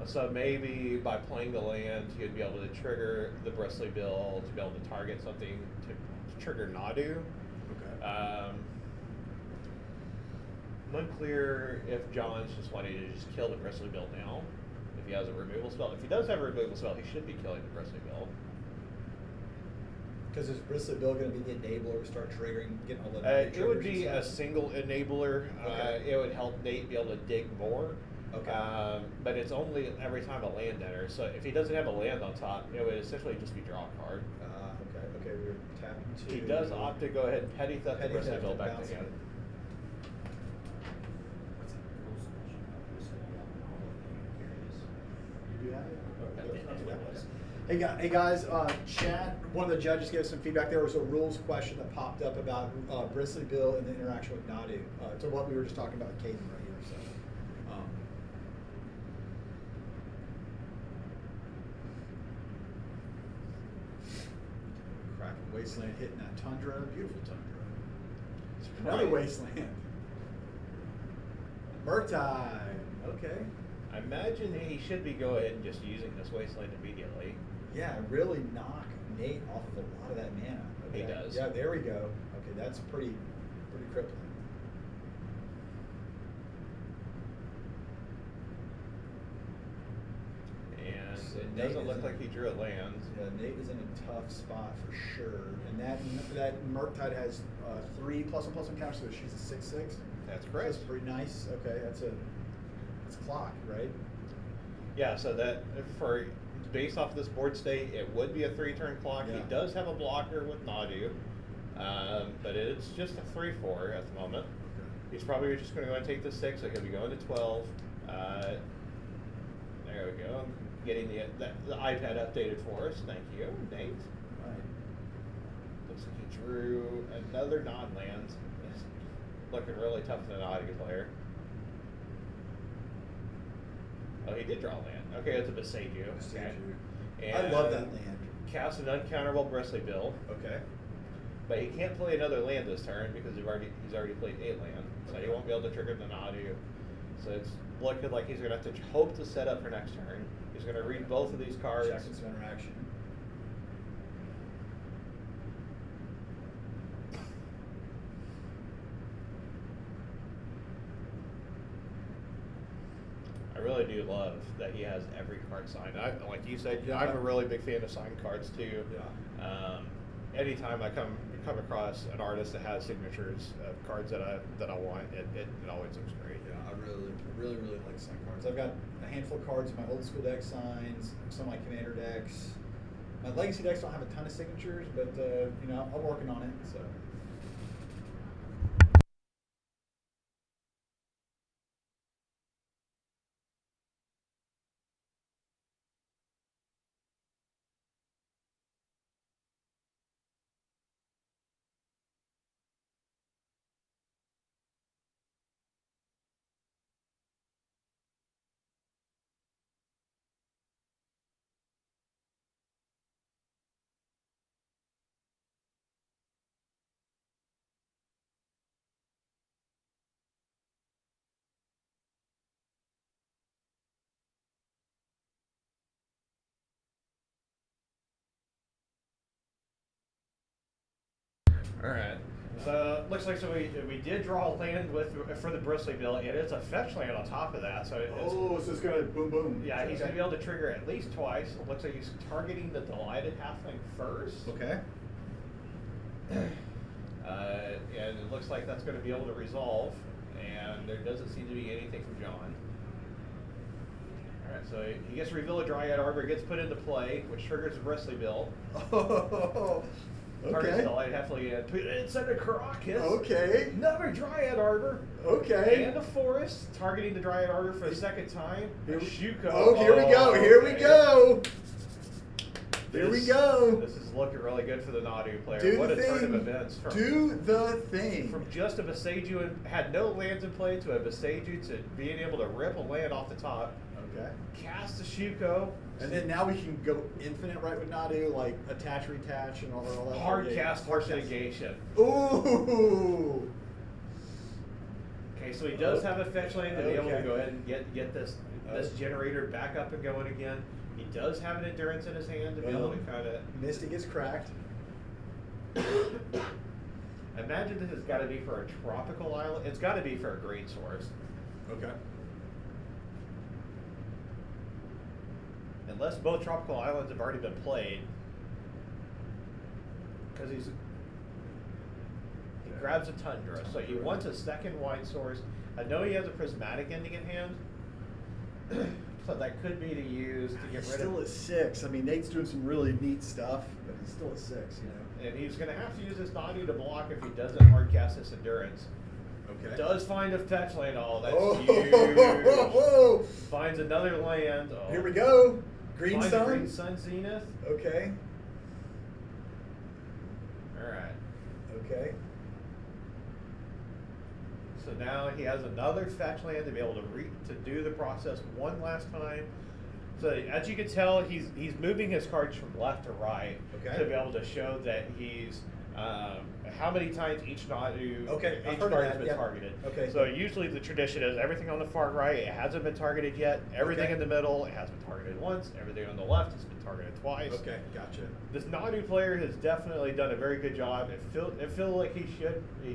So maybe by playing the land, you'd be able to trigger the Bristly Bill to be able to target something to trigger Nadu. Okay. I'm unclear if John's just wanting to just kill the Bristly Bill now. If he has a removal spell. If he does have a removal spell, he should be killing the Bristly Bill. Because is Bristly Bill going to be the enabler to start triggering, getting all the It would be a single enabler. Okay. It would help Nate be able to dig more. Okay. But it's only every time a land enters. So if he doesn't have a land on top, it would essentially just be draw a card. Okay. Okay. We're tapping two. He does opt to go ahead and petty theft the Petty Bristly theft Bill and back bounce to hand. it. You have it? Okay, that's not too bad. Hey guys, chat, one of the judges gave us some feedback. There was a rules question that popped up about Bristly Bill and the interaction with Nadu, to what we were just talking about with Caden right here. So, cracking Wasteland hitting that tundra, beautiful tundra. Another Right. Wasteland. Murktide, okay. I imagine he should be go ahead and just using this Wasteland immediately. Yeah, really knock Nate off of a lot of that mana. He Okay. does. Yeah, there we go. Okay, that's pretty crippling. And So it Nate doesn't is look in- like he drew a land. Yeah, Nate is in a tough spot for sure. And that Murktide has 3+1/+1 counters, so she's a 6/6. That's That's correct. pretty nice. Okay, that's clock, right? Yeah, so that for based off this board state, it would be a 3-turn clock. Yeah. He does have a blocker with Nadu, but it's just a 3/4 at the moment. He's probably just going to go and take the 6, so he'll be going to 12. There we go. I'm getting the iPad updated for us. Thank you, Nate. Right. Looks like he drew another non-land. It's looking really tough for the Nadu player. Oh, he did draw land. Okay, it's a Beseiju. Okay. I love that And land. Cast an uncounterable Bristly Bill, Okay. but he can't play another land this turn because he's already played a land, so he won't be able to trigger the Nadu. So it's looking like he's going to have to hope to set up for next turn. He's going to read both of these cards. Checking some interaction. I really do love that he has every card signed. Like you said, Yeah. I'm a really big fan of signed cards too. Yeah. Anytime I come across an artist that has signatures of cards that I want, it always looks great. Yeah, I really like signed cards. I've got a handful of cards in my old school deck signs, some of my commander decks. My legacy decks don't have a ton of signatures, but I'm working on it. So. All right. So looks like we did draw a land for the Bristly Bill, and it's a fetch land on top of that. So it's, So it's gonna boom boom. yeah, he's gonna be able to trigger at least twice. It looks like he's targeting the Delighted Halfling first. Okay. And it looks like that's going to be able to resolve, and there doesn't seem to be anything from John. All right, so he gets to reveal a Dryad Arbor, gets put into play, which triggers the Bristly Bill. Oh. Targets Okay. Delighted Halfling and put it inside a Caracas. Okay. Another Dryad Arbor. Okay. And a Forest, targeting the Dryad Arbor for the second time. Here we- Shuko. Oh, here we go. Here we okay. go. Here we go. This is looking really good for the Nadu player. Do What the a turn thing. of events. Do the thing. From just a Beseiju and had no lands in play to a Beseiju to being able to rip a land off the top, Okay. cast a Shuko, And then now we can go infinite right with Nadu, like attach, retach, and all that. hard Yeah. cast, harsh negation. Ooh. Okay, so he does have a fetch land to be able to Okay. go ahead and get this generator back up and going again. He does have an endurance in his hand to be able to kind of. Misty gets cracked. Imagine this has got to be for a tropical island. It's got to be for a green source. Okay. Unless both tropical islands have already been played. Because he grabs a tundra, so he wants a second white source. I know he has a prismatic ending in hand, so that could be to use to get He's rid still of. at 6. I mean, Nate's doing some really neat stuff, but he's still at 6. And he's going to have to use his Nadu to block if he doesn't hard cast this endurance. Okay. Does find a fetch land. Oh, that's Oh, huge. Finds another land. Oh. Here we go. Green Finds Sun. a Green Sun Zenith. Okay. All right. Okay. So now he has another fetch land to be able to do the process one last time. So as you can tell, he's moving his cards from left to right Okay. to be able to show that he's how many times each Nadu Okay, I've each heard of card that, has been yeah. targeted. Okay. So usually the tradition is everything on the far right, it hasn't been targeted yet. Everything Okay. in the middle, it has been targeted once. Everything on the left has been targeted twice. Okay. Gotcha. This Nadu player has definitely done a very good job. It feels like he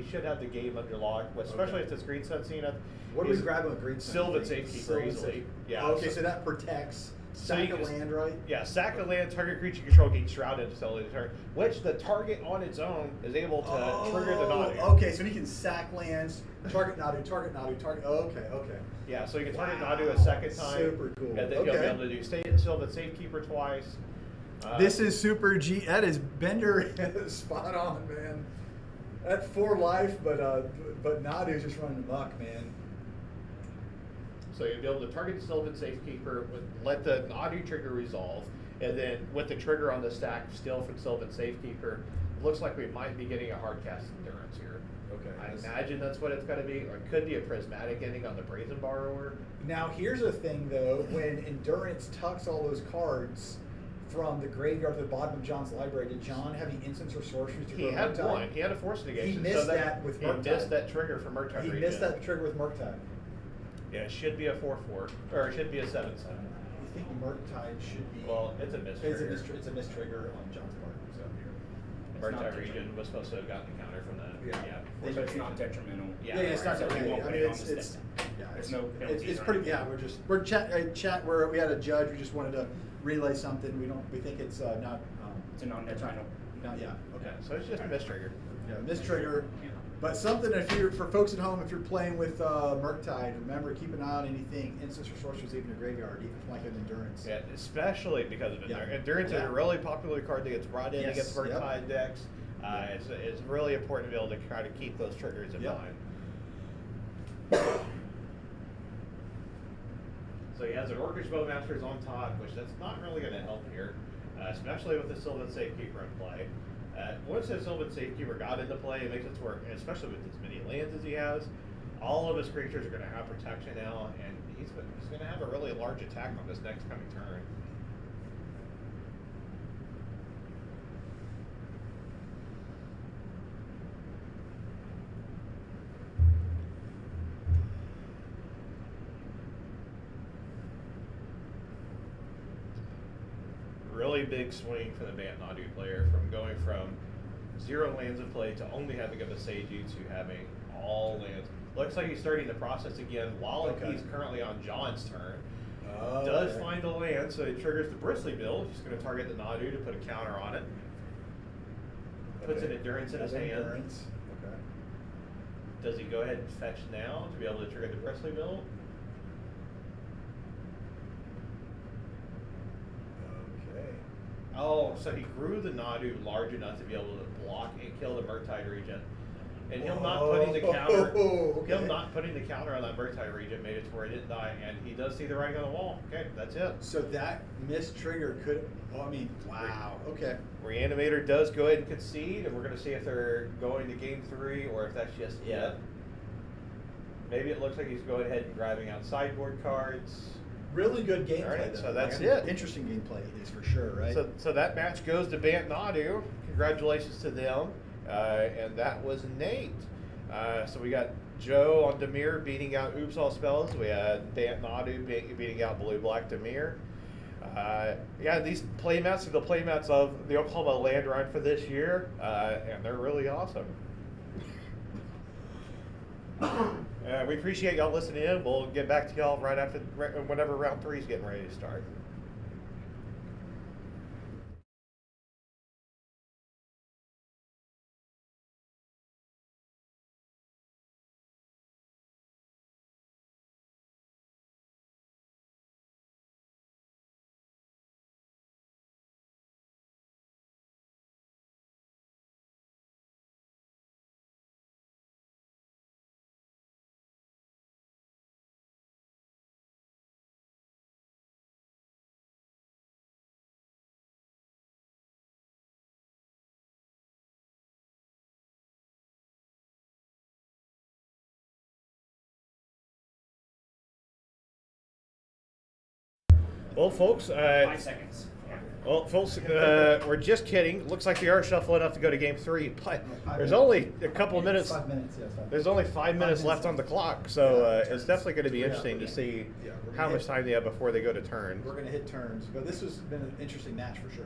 should have the game under lock, especially Okay. if this Green Sun Zenith. What are we he's grabbing with Green Sun? Sylvan Safekeeper Sylvan easily. Safe- Yeah. Okay, so that protects. So Sack you of can- land, right? Yeah, sack a land, target creature you control gains shrouded until the turn, which the target on its own is able to trigger the Nadu. Okay, so he can sack lands, target Nadu. Okay. Yeah, so you can target Wow, Nadu a second time. super cool. And then he'll be Okay. able to do Sylvan Safekeeper twice. This is super G. That is Bender spot on, man. At 4 life, but Nadu's just running amok, man. So you'll be able to target the Sylvan Safekeeper, let the Nadu trigger resolve, and then with the trigger on the stack still from Sylvan Safekeeper, looks like we might be getting a hard cast endurance here. Okay. I imagine that's what it's going to be, or it could be a prismatic ending on the Brazen Borrower. Now here's the thing, though. When Endurance tucks all those cards from the graveyard to the bottom of John's library, did John have the instants or sorceries to He grow had Murktide? one. He had a force negation. He missed so that with He Murktide. missed that trigger for Murktide He Region. missed that trigger with Murktide. Yeah, it should be a 4/4, or it should be a 7/7. You think Murktide should be? Well, it's a mistrigger. It's a mistrigger on John's part. So It's not Murktide detrimental. Region was supposed to have gotten the counter from that. Yeah. So it's not detrimental. Yeah, it's not so we detrimental. won't I put mean, it on it's the it's stick. yeah, There's it's, no it's penalties or pretty. anything. Yeah, we're chat where we had a judge. We just wanted to relay something. We think it's not It's a non-detrimental. not yeah. Okay, Okay. so it's just a mistrigger. Yeah, mistrigger. Yeah. But something for folks at home, if you're playing with Murktide, remember keep an eye on anything instants or sorceries leaving your graveyard, even from like an endurance. Yeah, especially because of Yeah. Endurance is Yeah. a really popular card that gets brought in Yes, against yep. Murktide decks. It's really important to be able to try to keep those triggers in Yep. mind. So he has an Orcish Bowmasters on top, which that's not really going to help here, especially with the Sylvan Safekeeper in play. Once the Sylvan Safekeeper got into play, it makes it to where, especially with as many lands as he has, all of his creatures are going to have protection now, and he's going to have a really large attack on this next coming turn. Really big swing for the Bant Nadu player from going from 0 lands in play to only having a Seiju to having all lands. Looks like he's starting the process again while Okay. he's currently on John's turn. Oh, Does okay. find a land, so he triggers the Bristly build. He's going to target the Nadu to put a counter on it. Puts an endurance in his hand. Endurance. Okay. Does he go ahead and fetch now to be able to trigger the Bristly build? Okay. Oh, so he grew the Nadu large enough to be able to block and kill the Murktide Regent. And him not putting the counter, okay. him not putting the counter on that Murktide Regent made it to where it didn't die, and he does see the writing on the wall. Okay, that's it. So that missed trigger could. Oh, I mean, wow. Okay. Reanimator does go ahead and concede, and we're going to see if they're going to game 3 or if that's just it. Maybe it looks like he's going ahead and grabbing out sideboard cards. Really good gameplay. All right, though. so that's Like, it. Interesting gameplay, at least for sure, right? So that match goes to Bant Nadu. Congratulations to them. And that was Nate. So we got Joe on Dimir beating out Oops All Spells. We had Dan Nadu beating out Blue Black Dimir. Yeah, these playmats are the playmats of the Oklahoma Landrun for this year, and they're really awesome. We appreciate y'all listening in. We'll get back to y'all right after whenever round 3 is getting ready to start. Well, folks, 5 seconds. Yeah. well, folks, we're just kidding. Looks like we are shuffling up to go to game 3, but there's only a couple of minutes. 5 minutes, yes. There's only 5 minutes left on the clock, so it's definitely going to be interesting to see how much time they have before they go to turn. We're going to hit turns, but this has been an interesting match for sure.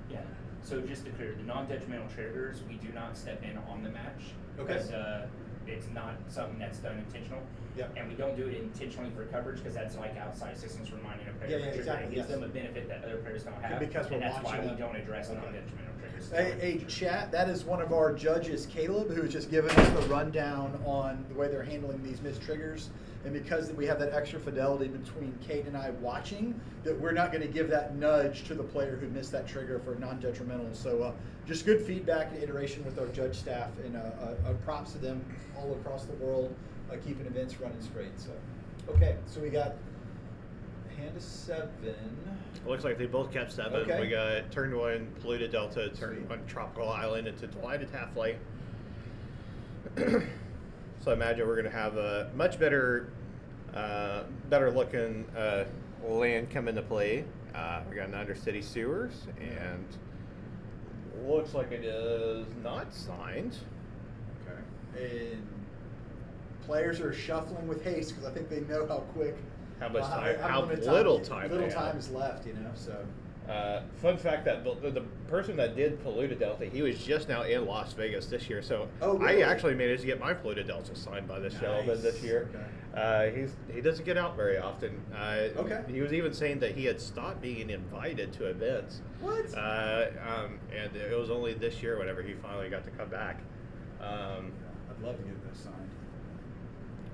Yeah. So just to clear, the non-detrimental triggers, we do not step in on the match. Okay. Because it's not something that's done intentional. Yep. And we don't do it intentionally for coverage because that's like outside assistance reminding a player Yeah, of a trigger. exactly, It gives yes. them a benefit that other players don't have. Because we're and that's why watching we them. don't address Okay. non-detrimental triggers. Hey, chat, that is one of our judges, Caleb, who's just given us the rundown on the way they're handling these missed triggers. And because we have that extra fidelity between Kate and I watching, that we're not going to give that nudge to the player who missed that trigger for non-detrimental. So just good feedback and iteration with our judge staff, and props to them all across the world, keeping events running straight. So, okay, so we got hand of 7. Looks like they both kept 7. Okay. We got turn 1 Polluted Delta, turn Sweet. 1 Tropical Island into Delighted Half-Light. So I imagine we're going to have a much better looking land come into play. We got an Undercity Sewers, and looks like it is not signed. Okay. And players are shuffling with haste because I think they know how quick, How much time, how how limited little time little they time have. is left, you know. So Fun fact that the person that did Polluted Delta, he was just now in Las Vegas this year. So Oh, really? I actually managed to get my Polluted Delta signed by this gentleman this Nice. year. He doesn't get out very often. Okay. He was even saying that he had stopped being invited to events. What? And it was only this year whenever he finally got to come back. I'd love to get those signed.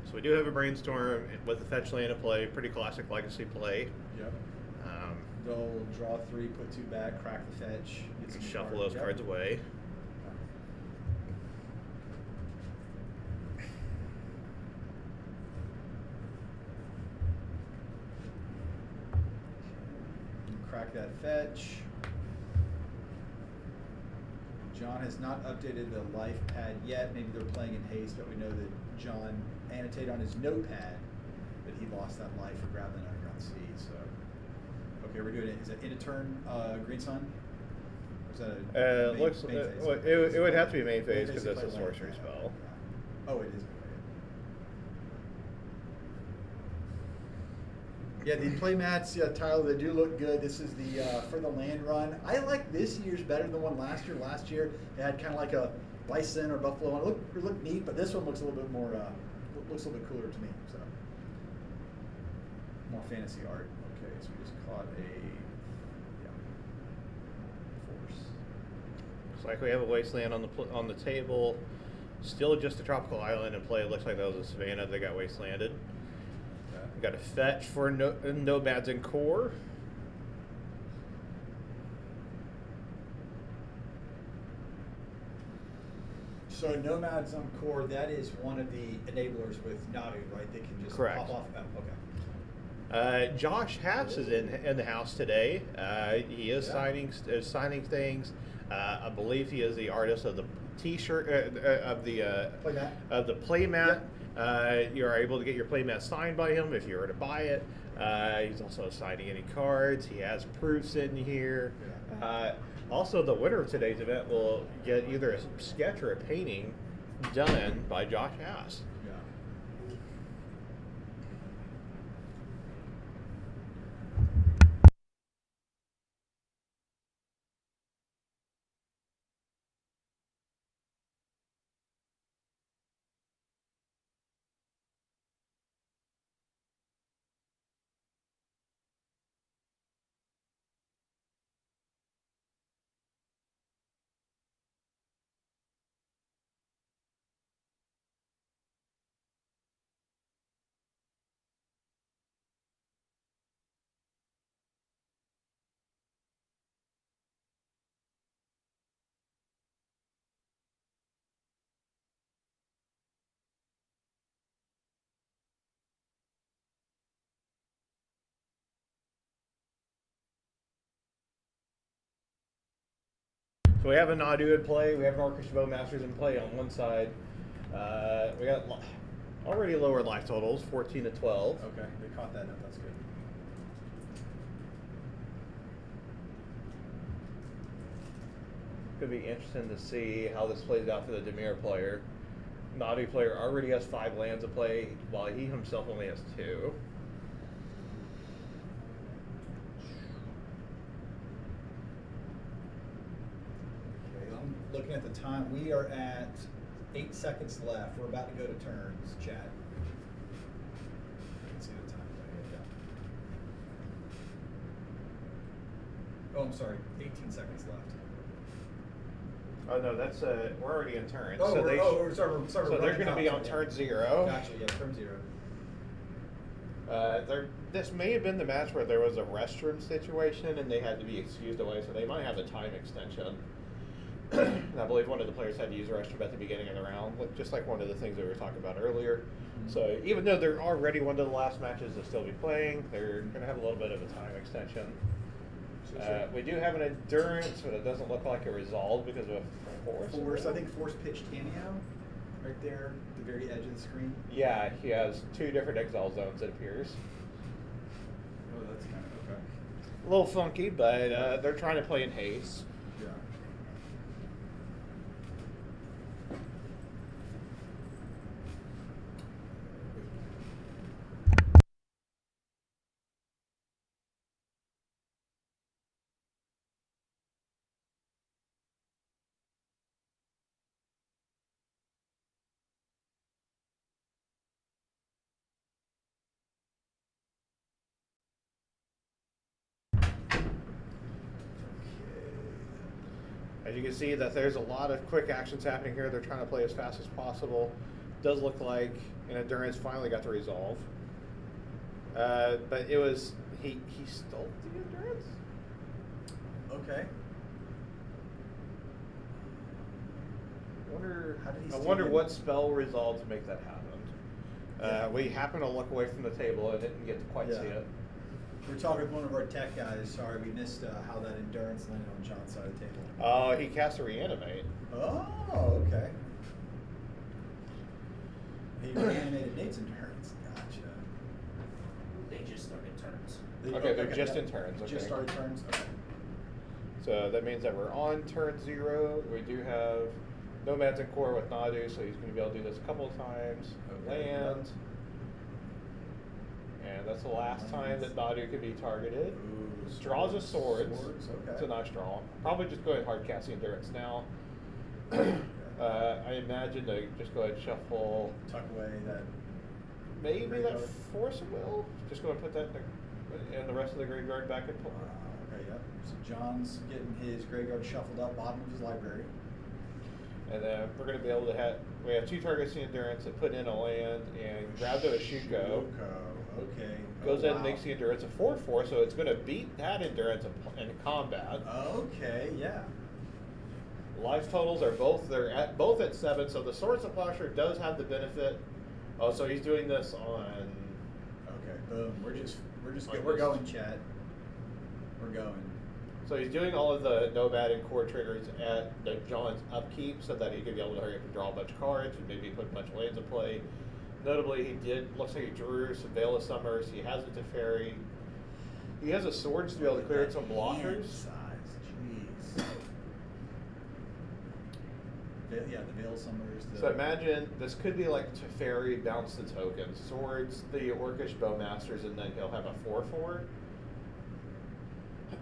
So we do have a brainstorm with the fetch land in play, pretty classic legacy play. Yep. They'll draw 3, put 2 back, crack the fetch, get some Shuffle those Yep. cards away. Crack that fetch. John has not updated the life pad yet. Maybe they're playing in haste, but we know that John annotated on his notepad that he lost that life or grabbed an underground seed. So, okay, we're doing it. Is it in a turn, Green Sun? Or is that a main Looks. phase? It would have to be main phase because you that's a play land. sorcery spell. Oh, it is. Yeah, the play mats, Tyler, they do look good. This is the for the land run. I like this year's better than the one last year. Last year it had kind of like a bison or buffalo one. It looked neat, but this one looks a little bit more looks a little bit cooler to me. So more fantasy art. Okay, so we just caught a force. Looks like we have a wasteland on the table. Still just a tropical island in play. It looks like that was a savannah that got wastelanded. We got a fetch for nomads and core. So nomads on core, that is one of the enablers with Nadu, right? They can just Correct. pop off. Oh, okay. Josh Hatch is in the house today. He is Yeah. signing things. I believe he is the artist of the T-shirt of the Playmat. playmat. You are able to get your playmat signed by him if you were to buy it. He's also signing any cards. He has proofs in here. Yeah. Also, the winner of today's event will get either a sketch or a painting done by Josh Haas. Yeah. So we have a Nadu in play. We have an Orchestra Bowmasters in play on one side. We got already lower life totals, 14 to 12. Okay, they caught that up. That's good. Could be interesting to see how this plays out for the Dimir player. Nadu player already has 5 lands to play, while he himself only has 2. Okay, I'm looking at the time. We are at 8 seconds left. We're about to go to turns, chat. I can see the time. Oh, I'm sorry. 18 seconds left. Oh no, that's we're already in turns. Oh, so we're, they oh, sorry, we're so they're running going to be out. on Yeah. turn 0. Gotcha. Yeah, turn 0. This may have been the match where there was a restroom situation and they had to be excused away, so they might have a time extension. And I believe one of the players had to use the restroom at the beginning of the round, just like one of the things that we were talking about earlier. Mm-hmm. So even though they're already one of the last matches to still be playing, they're going to have a little bit of a time extension. We do have an endurance, but it doesn't look like it resolved because of a force. I think force pitch cameo, right there, at the very edge of the screen. Yeah, he has 2 different exile zones, it appears. Oh, that's kind of okay. A little funky, but they're trying to play in haste. Yeah. As you can see that there's a lot of quick actions happening here. They're trying to play as fast as possible. Does look like an endurance finally got the resolve. But it was he stole the endurance? Okay. How did he I steal wonder it? what spell resolved to make that happen. We happened to look away from the table and didn't get to quite see Yeah. it. We're talking with one of our tech guys. Sorry, we missed how that endurance landed on John's side of the table. He cast a reanimate. Oh, okay. He reanimated Nate's endurance. Gotcha. They just started turns. Okay, they're just in turns, Just okay. started turns. Okay. So that means that we're on turn 0. We do have Nomads in core with Nadu, so he's going to be able to do this a couple of times. Okay. Land. And that's the last time that Nadu could be targeted. Ooh, Draws a swords. Swords, okay. It's a nice draw. Probably just go ahead and hard cast the endurance now. I imagine they just go ahead and shuffle. Tuck away that. Maybe that Graveyard. Force of Will. Just go and put that in the rest of the graveyard back in play. Okay, yep. So John's getting his graveyard shuffled up, bottom of his library. And then we're going to be able to have, we have 2 targets in endurance that put in a land and grab to a Shuko. Okay. Goes in and wow. makes the endurance a 4/4, so it's going to beat that endurance in combat. Okay, yeah. Life totals are both both at 7, so the Swords of Plowshare does have the benefit. Oh, so he's doing this on. Okay, boom. We're just Like we're this. going, Chad. We're going. So he's doing all of the Nomad and core triggers at John's upkeep, so that he could be able to hurry up and draw a bunch of cards and maybe put a bunch of lands in play. Notably, looks like he drew some Veil of Summers. He has a Teferi. He has a Swords to be able to clear some blockers. Hand size, jeez. the Veil Summers. So imagine this could be like Teferi, bounce the tokens, swords, the Orcish Bowmasters, and then he'll have a 4/4.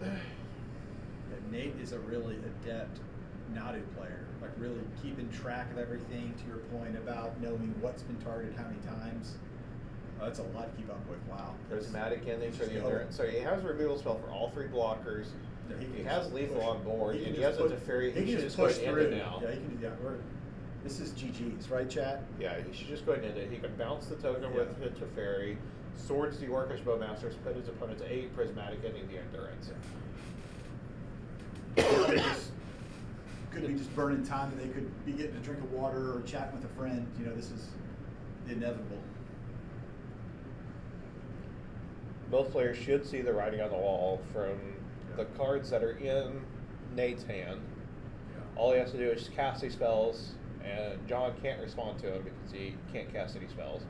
Yeah, Nate is a really adept Nadu player, like really keeping track of everything. To your point about knowing what's been targeted how many times, that's a lot to keep up with. Wow. Prismatic ending for Just the go. endurance. So he has a removal spell for all 3 blockers. Yeah, He can has just lethal push. on board, He can and he just has a put- Teferi. He He can should just just go push ahead and through. end it now. Yeah, he can do that. This is GG's, right, chat? Yeah, he should just go ahead and end it. He can bounce the token Yeah. with the Teferi, swords the Orcish Bowmasters, put his opponent to 8, prismatic ending the endurance. Could be just burning time that they could be getting a drink of water or chatting with a friend. You know, this is the inevitable. Both players should see the writing on the wall from the cards that are in Nate's hand. All he has to do is just cast these spells, and John can't respond to him because he can't cast any spells.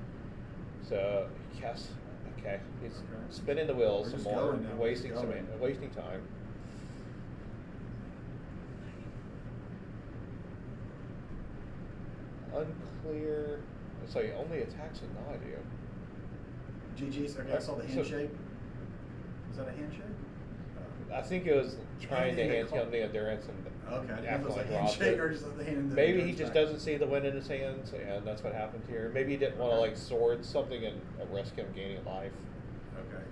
So he casts. Okay, he's spinning the wheel We're some just more, going now. wasting We're some, going. wasting time. Unclear. So he only attacks with Nadu. GG's. Okay, I saw the So- handshake. Was that a handshake? I think it was trying to Handing the hand call. him the endurance and Okay, I didn't know if it after was a like handshake or just the hand in the maybe he endurance just back. doesn't see the win in his hands, and that's what happened here. Maybe he didn't want to like sword something and risk him gaining life. Okay.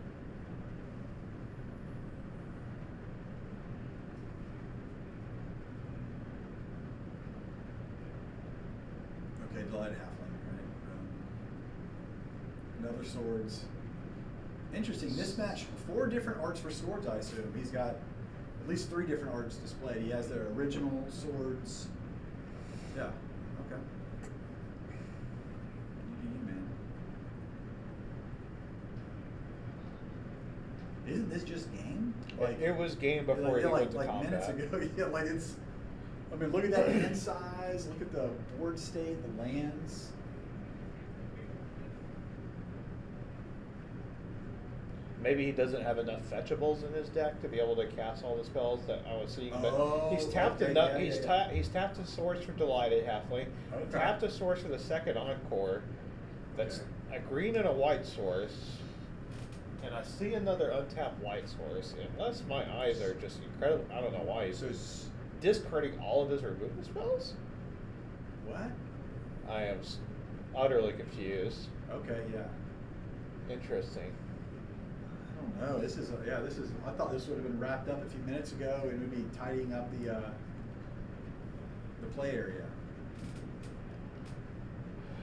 Okay, delighted halfling, right? Another swords. Interesting. This match, 4 different arts for swords, I assume. He's got at least 3 different arts displayed. He has the original swords. Yeah. Okay. You, man. Isn't this just game? It was game before he went to like combat. minutes ago. Yeah, like it's. I mean, look at that hand size. Look at the board state, the lands. Maybe he doesn't have enough fetchables in his deck to be able to cast all the spells that I was seeing. But Oh, he's tapped okay, enough. yeah, He's yeah, he's tapped a source for Delighted Halfling. Okay. Tapped a source for the second Encore. That's Okay. a green and a white source. And I see another untapped white source. Unless my eyes are just incredible. I don't know why he's So it's- discarding all of his removal spells. What? I am utterly confused. Okay, yeah. Interesting. I don't know. This is this is. I thought this would have been wrapped up a few minutes ago, and we'd be tidying up the play area.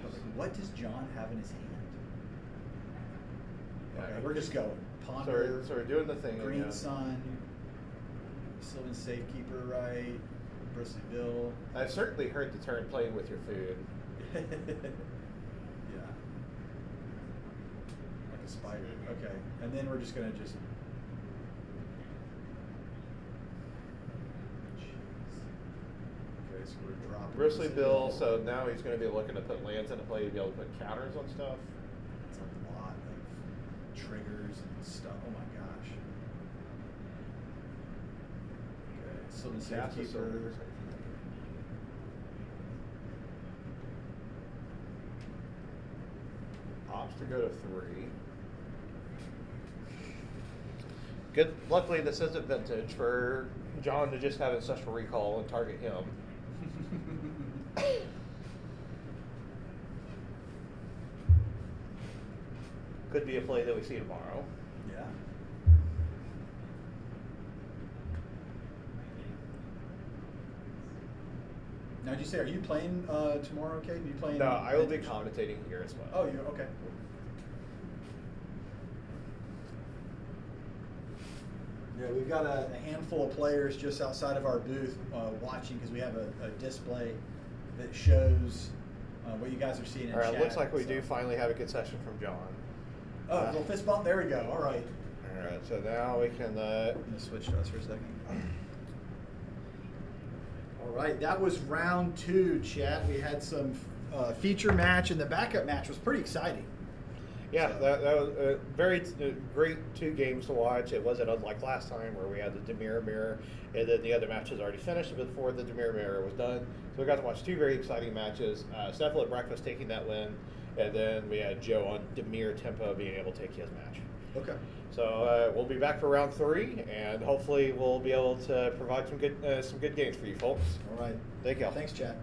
But like, what does John have in his hand? Okay, we're just going. Ponder. So we're doing the thing Green again. Sun. Sylvan Safekeeper, right? Bristly Bill. I've certainly heard the term playing with your food. Yeah. Like a spider. Okay. And then we're just gonna just. Okay, so we're dropping. Bristly Bill, so now he's going to be looking to put lands into play to be able to put counters on stuff. It's a lot of triggers and stuff. Oh my gosh. Okay, Sylvan Cast a Safekeeper. Sylvan. Opts to go to 3. Good. Luckily, this isn't vintage for John to just have ancestral recall and target him. Could be a play that we see tomorrow. Yeah. Now, did you say, are you playing tomorrow, Kate? Are you playing? No, I will be commentating here as well. Oh, you okay? Yeah, we've got a handful of players just outside of our booth watching because we have a display that shows what you guys are seeing in All right, chat. looks like we so. do finally have a concession from John. Oh, little fist bump. There we go. All right. All right, so now we can. I'm gonna switch to us for a second. All right, that was round 2, chat. We had some feature match, and the backup match was pretty exciting. Yeah, So- that was a very great 2 games to watch. It wasn't unlike last time where we had the Dimir mirror, and then the other matches already finished before the Dimir mirror was done. So we got to watch 2 very exciting matches. Snuffle at Breakfast taking that win, and then we had Joe on Dimir Tempo being able to take his match. Okay. So we'll be back for round 3, and hopefully we'll be able to provide some good games for you folks. All right. Thank y'all. Thanks, Chad.